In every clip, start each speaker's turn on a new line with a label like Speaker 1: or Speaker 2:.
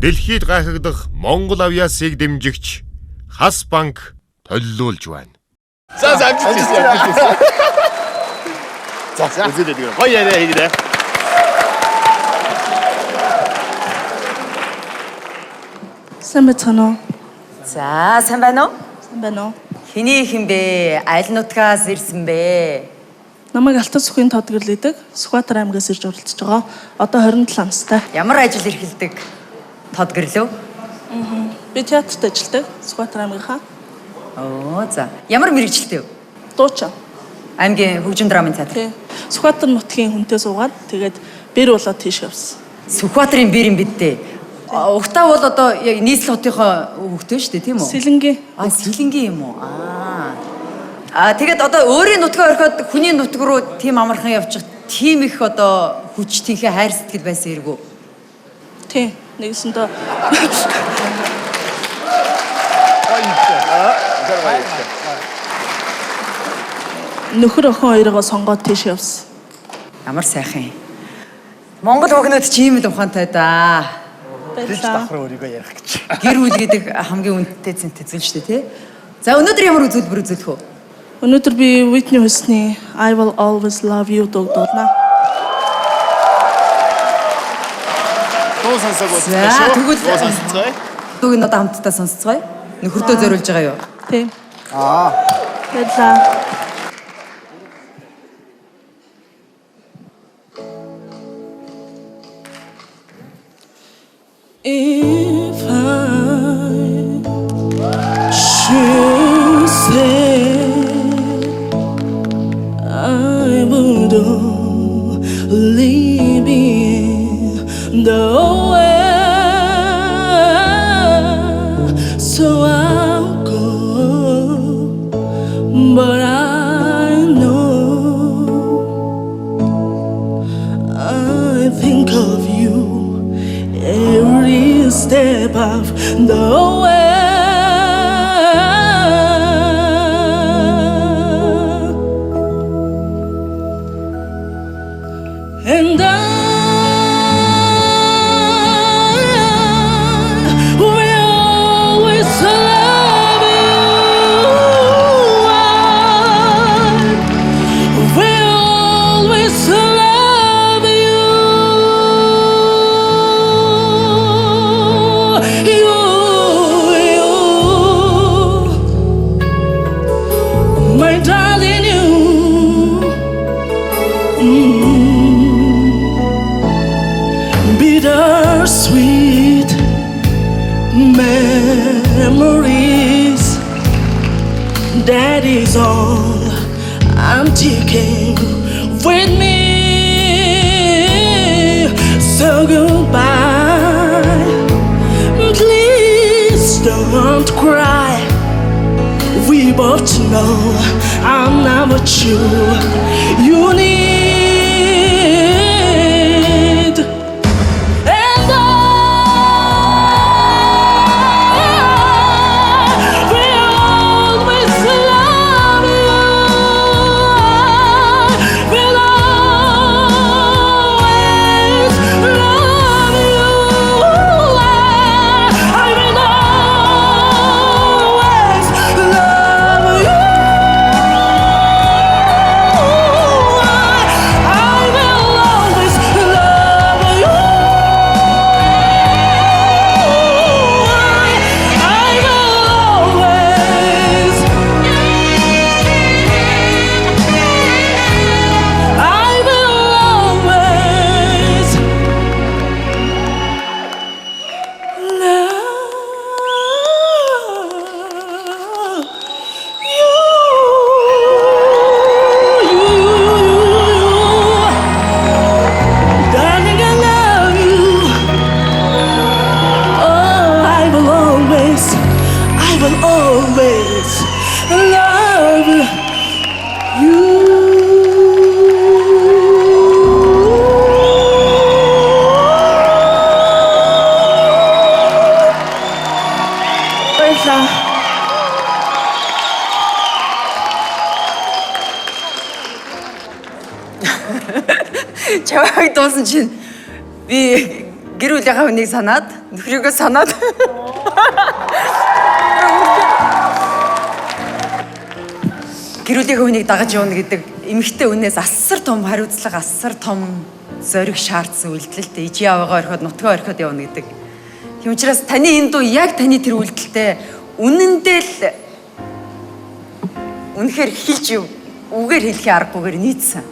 Speaker 1: Дэлхийд гайхагдах Монгол авьяасыг дэмжигч Хас банк төлөвлөж байна.
Speaker 2: За үзүүлээд гэх. Гоё яриа хийгдэ.
Speaker 3: Сайн байна уу?
Speaker 4: За, сайн байна уу?
Speaker 3: Сайн байна уу?
Speaker 4: Хиний хин бэ? Аль нутгаас ирсэн бэ?
Speaker 3: Намайг Алтан сүхийн тодгорлодог Сүхбаатар аймгаас ирж оролцож байгаа. Одоо 27 настай.
Speaker 4: Ямар ажил эрхэлдэг? Тодгорлоо?
Speaker 3: Би театрт ажилладаг. Сүхбаатар аймгийнхаа.
Speaker 4: Оо, за. Ямар мэрэгчлээ вэ?
Speaker 3: Дуучин.
Speaker 4: Аймгийн хөгжим драмын театр.
Speaker 3: Тий. Сүхбаатар нутгийн хүнтэй суугаад тэгээд бэр болоод тийш явсан.
Speaker 4: Сүхбаатарын бэр юм бидтэй. Ухтаа бол одоо яг нийслэл хотынхоо хөгтөө шүү дээ, тийм үү?
Speaker 3: Сэлэнгийн.
Speaker 4: Сэлэнгийн юм уу? Тэгээд одоо өөрийн нутгаа орхиод хүний нутг руу тийм амархан явчих тийм их одоо хүч тийхээ хайр сэтгэл байсан эргүү.
Speaker 3: Тий. Нэгсэндээ нөхөр охин хоёроо сонгоод тийш явсан.
Speaker 4: Ямар сайхан юм. Монгол хөгнөд чи ийм л ухаантай да.
Speaker 3: Баярлалаа.
Speaker 2: Өөрийгөө ярих гэж.
Speaker 4: Гэр бүл гэдэг хамгийн үнэтэй зэнтэй зүйл шүү дээ, тий? За өнөөдөр ямар үзүүлбэр үзүүлэх вэ?
Speaker 3: Өнөөдөр би Whitney Houston-ы I Will Always Love You дуулна.
Speaker 2: Тоо сонсог уу?
Speaker 4: За тэгвэл
Speaker 2: тоо сонсцгоё.
Speaker 4: дууг нь одоо хамтдаа сонсцгоё. Нөхөртөө зориулж байгаа юу?
Speaker 3: Тий. Баярлалаа. If I should say I would only be the way, so I'll go, but I know I think of you every step of the way. And I will always love you. I will always love you. My darling, you. Bittersweet memories. That is all I'm taking with me. So goodbye. Please don't cry. We both know I'm not what you need. And I will always love you. I will always love you. I will always love you.
Speaker 4: Чавайг дуусан чинь би гэр бүлийнхаа хүнийг санаад Нөхрийгөө санаад. Гэрүүлийнхээ хүнийг дагаж явна гэдэг эмэгтэй үнээс асар том хариуцлага, асар том зориг шаардсан үйлдэлтэй. Ижи аваагаа орхиод нутгаа орхиод явна гэдэг. Тийм учраас таны энэ дуу яг таны тэр үйлдэлтэй үнэндээ л үнэхээр хэлж үгээр хэлхийн аргагүйгээр нийцсэн.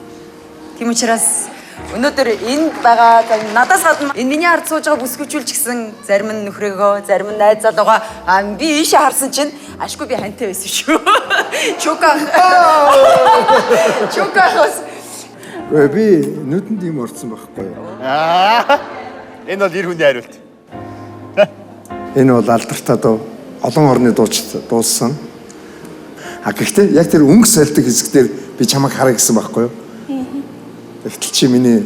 Speaker 4: Тийм учраас өнөөдөр энд байгаа надаас гадна энэ миний ард сууж байгаа бүсгүүчүүлж гисэн зарим нь нөхрөөгөө, зарим нь найз залуугаа би ийшээ харсан чинь ашгүй би хантай байсан шүү. Чукахос.
Speaker 5: Би нүдэнд юм орсон байхгүй юу?
Speaker 2: Энэ бол эр хүний хариулт.
Speaker 5: Энэ бол алдартай дуу. Олон орны дууссан. Гэхдээ яг тэр өнгө сольдог хэсгээр би чамайг хараа гэсэн байхгүй юу? Тэгтэл чи миний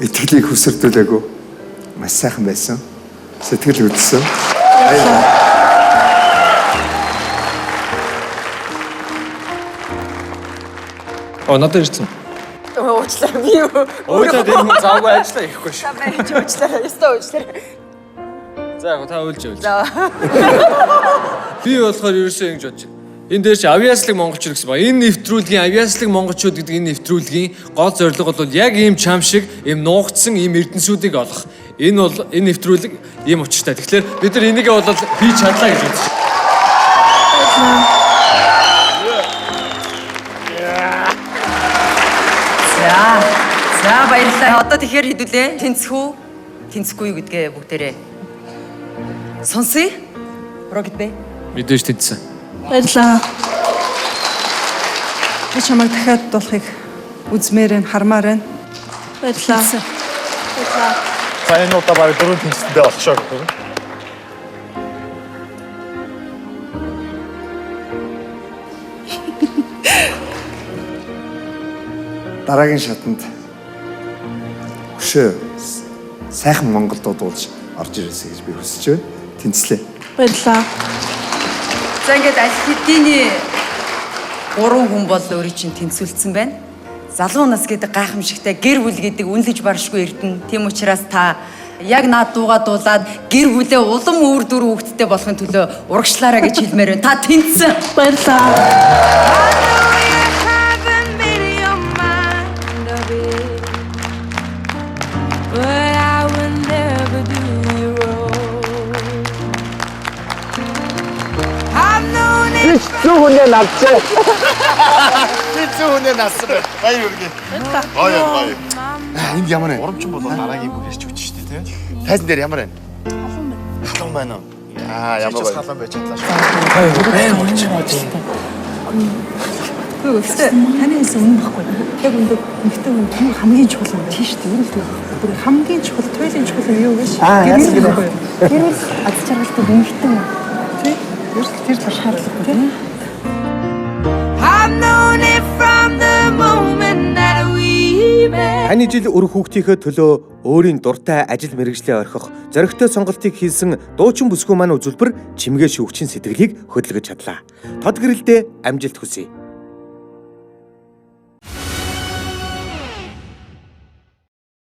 Speaker 5: итгэлийг хүсэрдүүлээгүй. Маш сайхан байсан. Сэтгэл хөдлсөн.
Speaker 6: Надад ирсэн.
Speaker 4: Уучлаарай би юу.
Speaker 6: Өөдөө тэр хүн завгүй ажиллаа ихгүй шүү.
Speaker 4: Тамаа чи уучлаарай. Ястаа уучлаарай.
Speaker 6: За яг та уйлж.
Speaker 4: За.
Speaker 6: Би болохоор ерөөсөө ингэж бодож байна. Энэ дээр чи авиаслаг монголчууд гэсэн ба энэ нэвтрүүлгийн авиаслаг монголчууд гэдэг энэ нэвтрүүлгийн гол зорилго бол яг ийм чам шиг ийм нуугдсан ийм эрдэнсүүдийг олох. Энэ бол энэ нэвтрүүлэг ийм учиртай. Тэгэхээр бид нар энийгээ бол хийж чадлаа гэж үзэж байна.
Speaker 4: За баярлалаа. Одоо тэгэхээр хэдүүлээ. Тэнцэх үү? Тэнцэхгүй юу гэдгээ бүгдээрээ сонсъё. Рогит бэ?
Speaker 6: Мэдээж тэнцсэн.
Speaker 3: Баярлалаа.
Speaker 7: Би чамайг дахиад дуулахыг үзмээр энэ хармаар байна.
Speaker 3: Баярлалаа.
Speaker 2: За энэ удаа баг 4 тэнцэндээ олчихоо гэх юм.
Speaker 5: Дараагийн шатанд өшөө сайхан Монголдод дуулж орж ирээсэй гэж би хүсэж байна. Тэнцлээ.
Speaker 3: Баярлалаа.
Speaker 4: За ингээд аль хэдийн 3 хүн бол өөрийн чинь тэнцвэлцсэн байна. Залуу нас гэдэг гайхамшигтай гэр бүл гэдэг үнэлж баршгүй эрдэнэ. Тийм учраас та яг наад дуугаа дуулаад гэр бүлээ улам үр дүр хөвгттэй болохын төлөө урагшлаарай гэж хэлмээр байна. Та тэнцсэн.
Speaker 3: Баярлалаа.
Speaker 2: Зүү хүнээ навчаа. Би зүү хүнээ навсан бай. Баяр үргэ. Баяр. Энд ямар вэ? Урамчин болоо дараагийн бүр ирч өгч штэ тий. Тайзан дээр ямар вэ? Халуун байна уу? Ямар вэ? Халуун байж чадлаа шүү. Баяр үрч байна.
Speaker 7: Таны хэлсэн үнэн баггүй. Яг үнэндээ нэгтэй хүн хамгийн чухал юм тийш дээ. Бүр хамгийн чухал, туйлын чухал юм юу гэж? Гэр бүл аз жаргалтай нэгтэй. Тий? Тэр тал шаардлага тий.
Speaker 8: Таны жил өр хүүхдийнхээ төлөө өөрийн дуртай ажил мэргэжлээ орхих, зоригтой сонголтыг хийсэн дуучин бүсгүй маань үзүүлбэр чимгээ шүүгчийн сэтгэлийг хөдөлгөж чадлаа. Тод гэрэлдээ амжилт хүсье.